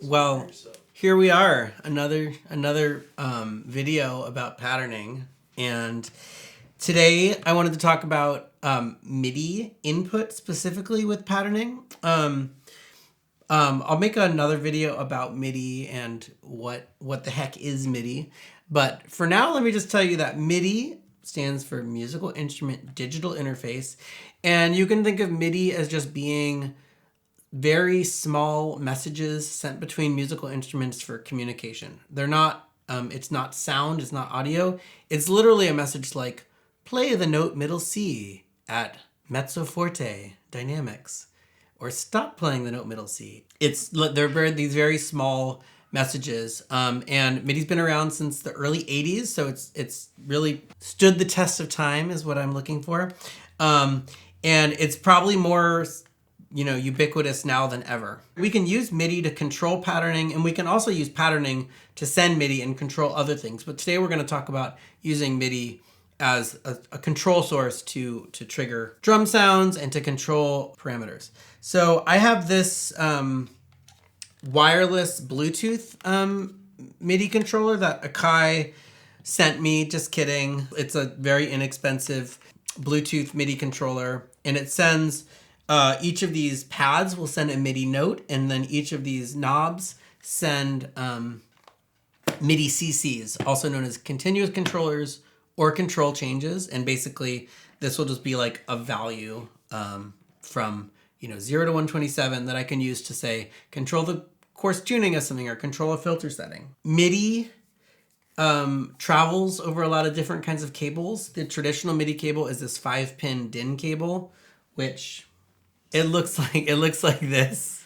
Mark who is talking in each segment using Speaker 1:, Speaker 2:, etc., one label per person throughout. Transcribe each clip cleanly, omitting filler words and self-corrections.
Speaker 1: Well, here we are, another video about patterning, and today I wanted to talk about MIDI input specifically with patterning. I'll make another video about MIDI and what the heck is MIDI, but for now let me just tell you that MIDI stands for Musical Instrument Digital Interface, and you can think of MIDI as just being very small messages sent between musical instruments for communication. They're not, it's not sound, it's not audio. It's literally a message like, play the note middle C at mezzo forte dynamics, or stop playing the note middle C. They're these very small messages, and MIDI's been around since the early 80s, so it's really stood the test of time is what I'm looking for. And it's probably more ubiquitous now than ever. We can use MIDI to control patterning, and we can also use patterning to send MIDI and control other things. But today we're going to talk about using MIDI as a control source to trigger drum sounds and to control parameters. So I have this wireless Bluetooth MIDI controller that Akai sent me, just kidding. It's a very inexpensive Bluetooth MIDI controller, and it sends each of these pads will send a MIDI note, and then each of these knobs send MIDI CCs, also known as continuous controllers or control changes. And basically, this will just be like a value from 0 to 127 that I can use to say control the coarse tuning of something or control a filter setting. MIDI travels over a lot of different kinds of cables. The traditional MIDI cable is this 5-pin DIN cable, which it looks like this.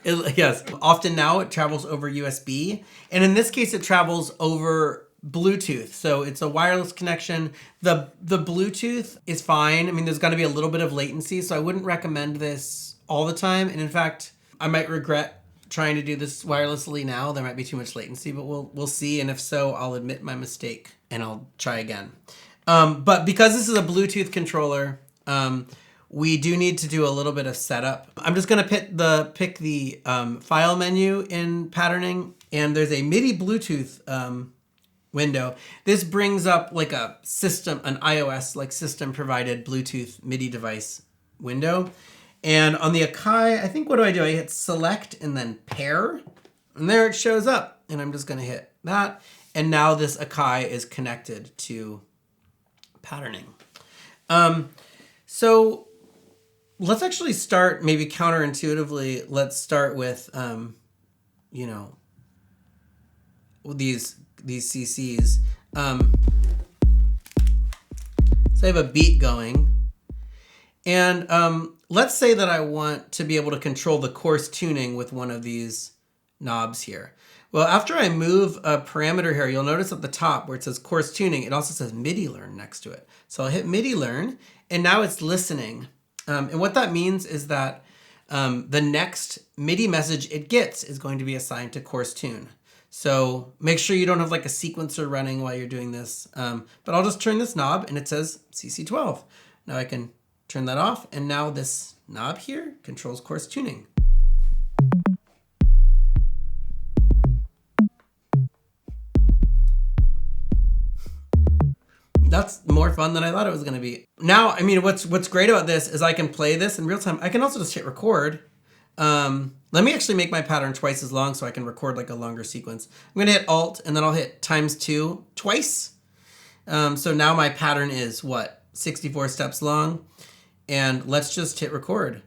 Speaker 1: Yes. Often now it travels over USB, and in this case it travels over Bluetooth. So it's a wireless connection. The Bluetooth is fine. I mean, there's got to be a little bit of latency, so I wouldn't recommend this all the time. And in fact, I might regret trying to do this wirelessly now. There might be too much latency, but we'll see. And if so, I'll admit my mistake and I'll try again. But because this is a Bluetooth controller, we do need to do a little bit of setup. I'm just going to pick the file menu in patterning, and there's a MIDI Bluetooth window. This brings up like a system, an iOS like system provided Bluetooth MIDI device window. And on the Akai, I think what do? I hit select and then pair, and there it shows up. And I'm just going to hit that. And now this Akai is connected to patterning. So let's actually start maybe counterintuitively. Let's start with, these CCs. So I have a beat going, and let's say that I want to be able to control the coarse tuning with one of these knobs here. Well, after I move a parameter here, you'll notice at the top where it says coarse tuning, it also says MIDI Learn next to it. So I'll hit MIDI Learn, and now it's listening. And what that means is that the next MIDI message it gets is going to be assigned to coarse tune. So make sure you don't have like a sequencer running while you're doing this. But I'll just turn this knob and it says CC12. Now I can turn that off, and now this knob here controls coarse tuning. That's more fun than I thought it was going to be. Now, I mean, what's great about this is I can play this in real time. I can also just hit record. Let me actually make my pattern twice as long so I can record like a longer sequence. I'm going to hit Alt, and then I'll hit ×2 twice. So now my pattern is 64 steps long. And let's just hit record.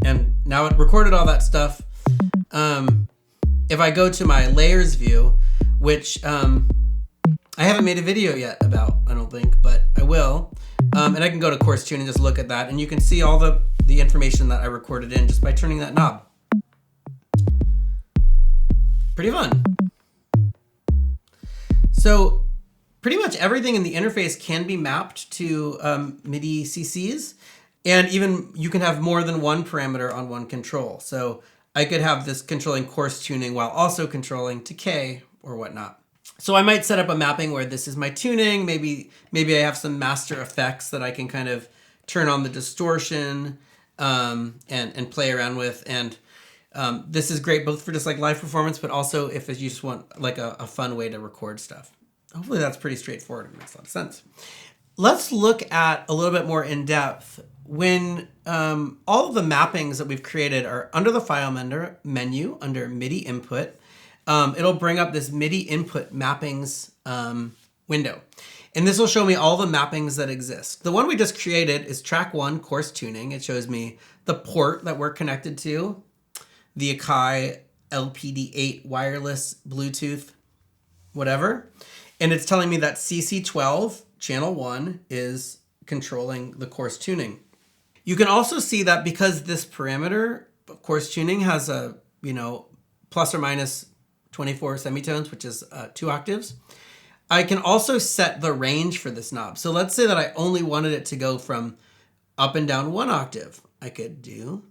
Speaker 1: And now it recorded all that stuff. If I go to my layers view, which I haven't made a video yet about, I don't think, but I will. And I can go to coarse tune and just look at that, and you can see all the information that I recorded in just by turning that knob. Pretty fun. So pretty much everything in the interface can be mapped to MIDI CCs, and even you can have more than one parameter on one control. So I could have this controlling coarse tuning while also controlling decay or whatnot. So I might set up a mapping where this is my tuning. Maybe I have some master effects that I can kind of turn on the distortion and play around with. And this is great both for just like live performance, but also if you just want like a fun way to record stuff. Hopefully that's pretty straightforward. It makes a lot of sense. Let's look at a little bit more in depth when all of the mappings that we've created are under the file menu under MIDI input. It'll bring up this MIDI Input Mappings window. And this will show me all the mappings that exist. The one we just created is track 1, coarse tuning. It shows me the port that we're connected to, the Akai LPD8 wireless Bluetooth, whatever. And it's telling me that CC12, channel 1, is controlling the coarse tuning. You can also see that because this parameter, coarse tuning, has a, plus or minus 24 semitones, which is 2 octaves. I can also set the range for this knob. So let's say that I only wanted it to go from up and down 1 octave. I could do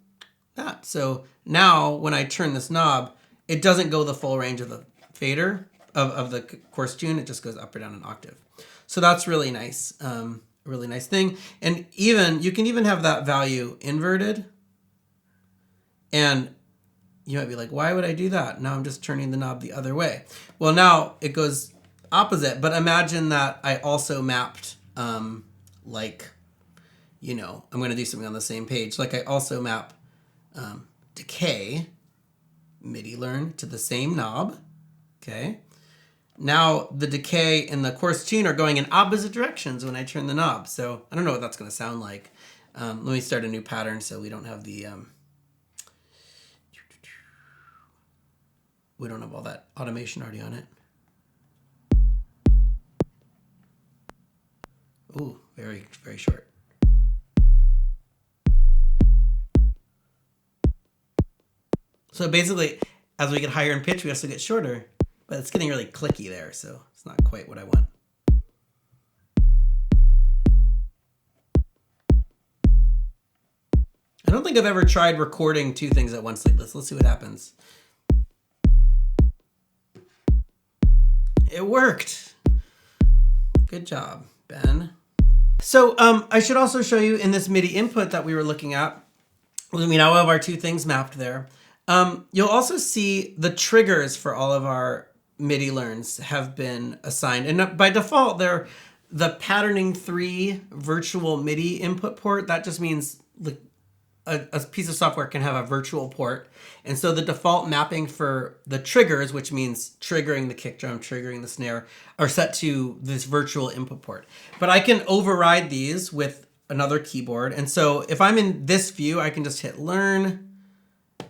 Speaker 1: that. So now when I turn this knob, it doesn't go the full range of the fader of the coarse tune. It just goes up or down an octave. So that's really nice. A really nice thing. And you can even have that value inverted. And you might be like, why would I do that? Now I'm just turning the knob the other way. Well, now it goes opposite, but imagine that I also mapped, I'm going to do something on the same page. Like I also map decay, MIDI Learn, to the same knob, okay? Now the decay and the coarse tune are going in opposite directions when I turn the knob. So I don't know what that's going to sound like. Let me start a new pattern so we don't have the... we don't have all that automation already on it. Ooh, very, very short. So basically, as we get higher in pitch, we also get shorter, but it's getting really clicky there, so it's not quite what I want. I don't think I've ever tried recording 2 things at once like this. Let's see what happens. It worked. Good job, Ben. So I should also show you in this MIDI input that we were looking at, we now have our 2 things mapped there. You'll also see the triggers for all of our MIDI learns have been assigned. And by default, they're the patterning 3 virtual MIDI input port. That just means a piece of software can have a virtual port. And so the default mapping for the triggers, which means triggering the kick drum, triggering the snare, are set to this virtual input port. But I can override these with another keyboard. And so if I'm in this view, I can just hit Learn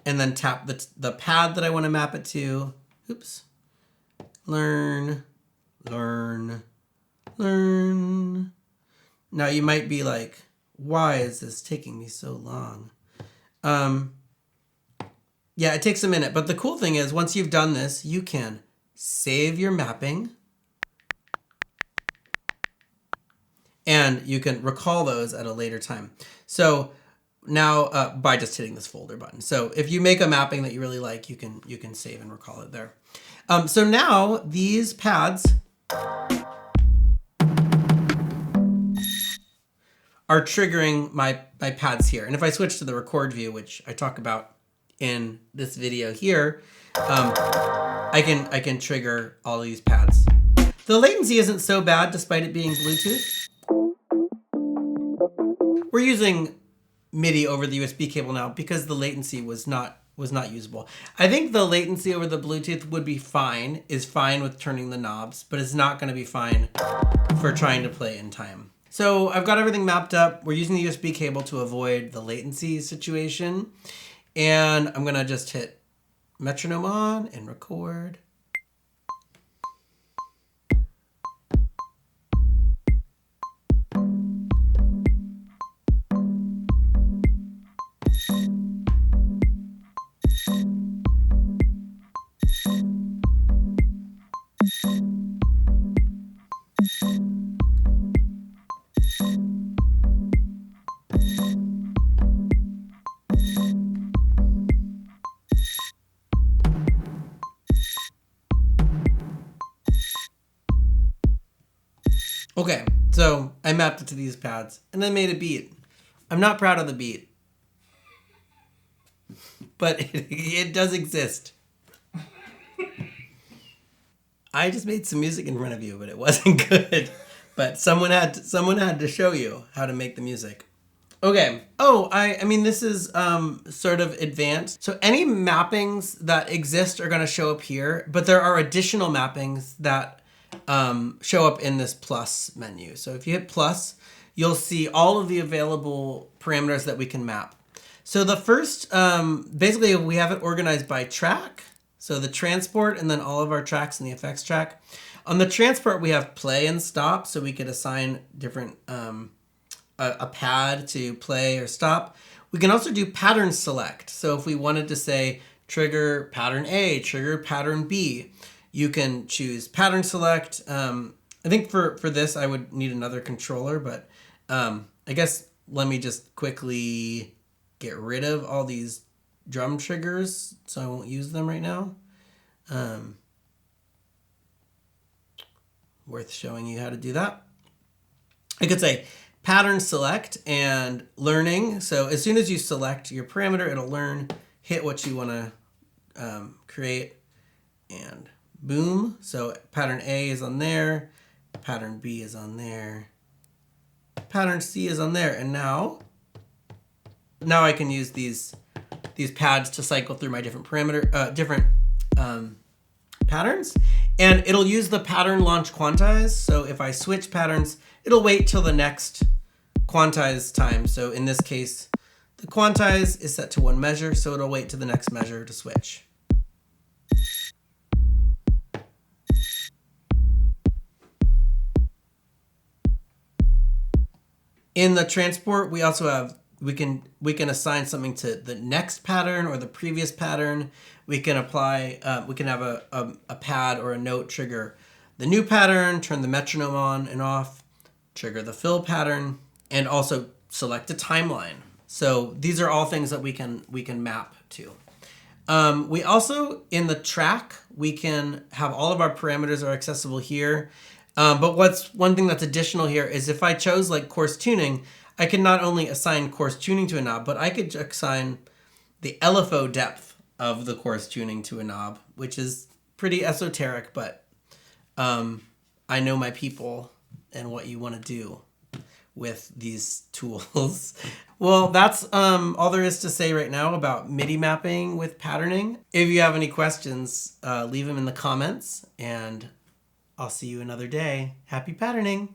Speaker 1: and then tap the pad that I want to map it to. Oops. Learn, Learn, Learn. Now you might be like, why is this taking me so long? Yeah, it takes a minute, but the cool thing is once you've done this, you can save your mapping and you can recall those at a later time. So now by just hitting this folder button. So if you make a mapping that you really like, you can save and recall it there. So now these pads are triggering my pads here. And if I switch to the record view, which I talk about in this video here, I can trigger all these pads. The latency isn't so bad despite it being Bluetooth. We're using MIDI over the USB cable now because the latency was not usable. I think the latency over the Bluetooth would be fine, is fine with turning the knobs, but it's not going to be fine for trying to play in time. So I've got everything mapped up. We're using the USB cable to avoid the latency situation. And I'm going to just hit metronome on and record. Okay, so I mapped it to these pads and then made a beat. I'm not proud of the beat, but it does exist. I just made some music in front of you, but it wasn't good. But someone had to show you how to make the music. Okay. Oh, I mean, this is sort of advanced. So any mappings that exist are going to show up here, but there are additional mappings that show up in this plus menu. So if you hit plus, you'll see all of the available parameters that we can map. So the first, basically we have it organized by track. So the transport and then all of our tracks in the effects track. On the transport, we have play and stop. So we could assign different, a pad to play or stop. We can also do pattern select. So if we wanted to say trigger pattern A, trigger pattern B, you can choose pattern select. I think for this, I would need another controller, but I guess let me just quickly get rid of all these drum triggers so I won't use them right now. Worth showing you how to do that. I could say pattern select and learning. So as soon as you select your parameter, it'll learn, hit what you want to create, and boom. So pattern A is on there, pattern B is on there, pattern C is on there, and now I can use these pads to cycle through my different patterns, and it'll use the pattern launch quantize. So if I switch patterns, it'll wait till the next quantize time. So in this case, the quantize is set to 1 measure, so it'll wait till the next measure to switch. In the transport, we also have, we can assign something to the next pattern or the previous pattern. We can apply, we can have a pad or a note trigger the new pattern, turn the metronome on and off, trigger the fill pattern, and also select a timeline. So these are all things that we can map to. We also, in the track, we can have all of our parameters are accessible here. But one thing that's additional here is if I chose like coarse tuning, I can not only assign coarse tuning to a knob, but I could assign the LFO depth of the coarse tuning to a knob, which is pretty esoteric, but I know my people and what you want to do with these tools. Well, that's all there is to say right now about MIDI mapping with patterning. If you have any questions, leave them in the comments, and I'll see you another day. Happy patterning!